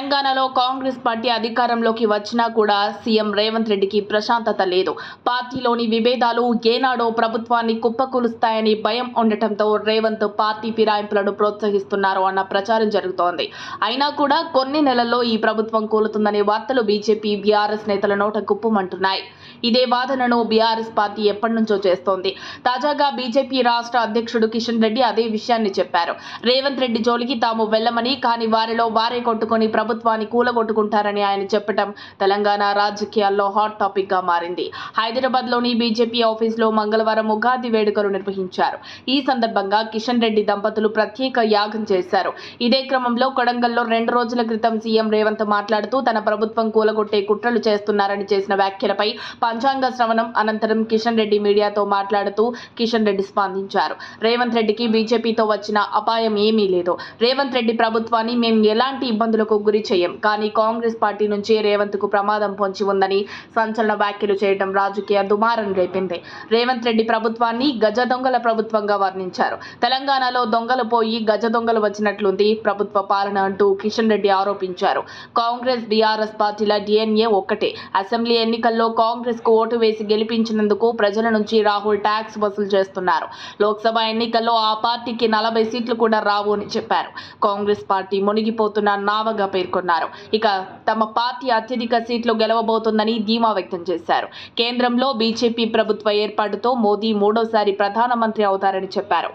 తెలంగాణలో కాంగ్రెస్ పార్టీ అధికారంలోకి వచ్చినా కూడా సీఎం రేవంత్ రెడ్డికి ప్రశాంతత లేదు. పార్టీలోని విభేదాలు ఏనాడో ప్రభుత్వాన్ని కుప్పకూలుస్తాయని భయం ఉండటంతో రేవంత్ పార్టీ ఫిరాయింపులను ప్రోత్సహిస్తున్నారు అన్న ప్రచారం జరుగుతోంది. అయినా కూడా కొన్ని నెలల్లో ఈ ప్రభుత్వం కూలుతుందనే వార్తలు బీజేపీ, బీఆర్ఎస్ నేతల నోట గుప్పుమంటున్నాయి. ఇదే వాదనను బీఆర్ఎస్ పార్టీ ఎప్పటి నుంచో చేస్తోంది. తాజాగా బీజేపీ రాష్ట్ర అధ్యక్షుడు కిషన్ రెడ్డి అదే విషయాన్ని చెప్పారు. రేవంత్ రెడ్డి జోలికి తాము వెళ్లమని, కానీ వారిలో వారే కొట్టుకుని ప్రభుత్వాన్ని కూలగొట్టుకుంటారని ఆయన చెప్పడం తెలంగాణ రాజకీయాల్లో హాట్ టాపిక్ గా మారింది. హైదరాబాద్ లోని బీజేపీ ఆఫీసులో మంగళవారం ఉగాది వేడుకలు నిర్వహించారు. ఈ సందర్భంగా కిషన్ రెడ్డి దంపతులు ప్రత్యేక యాగం చేశారు. ఇదే క్రమంలో కొడంగల్లో 2 రోజుల క్రితం సీఎం రేవంత్ మాట్లాడుతూ తన ప్రభుత్వం కూలగొట్టే కుట్రలు చేస్తున్నారని చేసిన వ్యాఖ్యలపై పంచాంగ శ్రవణం అనంతరం కిషన్ రెడ్డి మీడియాతో మాట్లాడుతూ కిషన్ రెడ్డి స్పందించారు. రేవంత్ రెడ్డికి బీజేపీతో వచ్చిన అపాయం ఏమీ లేదు. రేవంత్ రెడ్డి ప్రభుత్వాన్ని మేము ఎలాంటి ఇబ్బందులకు గురి చేయం. కానీ కాంగ్రెస్ పార్టీ నుంచి రేవంత్ కు ప్రమాదం పొంచి ఉందని సంచలన వ్యాఖ్యలు చేయడం రాజకీయ దుమారం రేపింది. రేవంత్ రెడ్డి ప్రభుత్వాన్ని గజ దొంగల ప్రభుత్వంగా వర్ణించారు. తెలంగాణలో దొంగలు పోయి గజ దొంగలు వచ్చినట్లుంది ప్రభుత్వ పాలన అంటూ కిషన్ రెడ్డి ఆరోపించారు. కాంగ్రెస్, బీఆర్ఎస్ పార్టీల DNA ఒక్కటే. అసెంబ్లీ ఎన్నికల్లో కాంగ్రెస్ కు ఓటు వేసి గెలిపించినందుకు ప్రజల నుంచి రాహుల్ ట్యాక్స్ వసూలు చేస్తున్నారు. లోక్సభ ఎన్నికల్లో ఆ పార్టీకి 40 సీట్లు కూడా రావు అని చెప్పారు. కాంగ్రెస్ పార్టీ మునిగిపోతున్న నావగా పేర్కొన్నారు. ఇక తమ పార్టీ అత్యధిక సీట్లు గెలవబోతోందని ధీమా వ్యక్తం చేశారు. కేంద్రంలో బీజేపీ ప్రభుత్వ ఏర్పాటుతో మోదీ 3వ సారి ప్రధానమంత్రి అవుతారని చెప్పారు.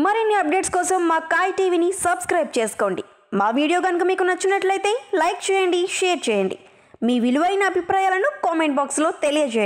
మరిన్ని అప్డేట్స్ కోసం మా కాయ్ టీవీని సబ్స్క్రైబ్ చేసుకోండి. మా వీడియో కనుక మీకు నచ్చినట్లయితే లైక్ చేయండి, షేర్ చేయండి. మీ విలువైన అభిప్రాయాలను కామెంట్ బాక్స్లో తెలియజేయండి.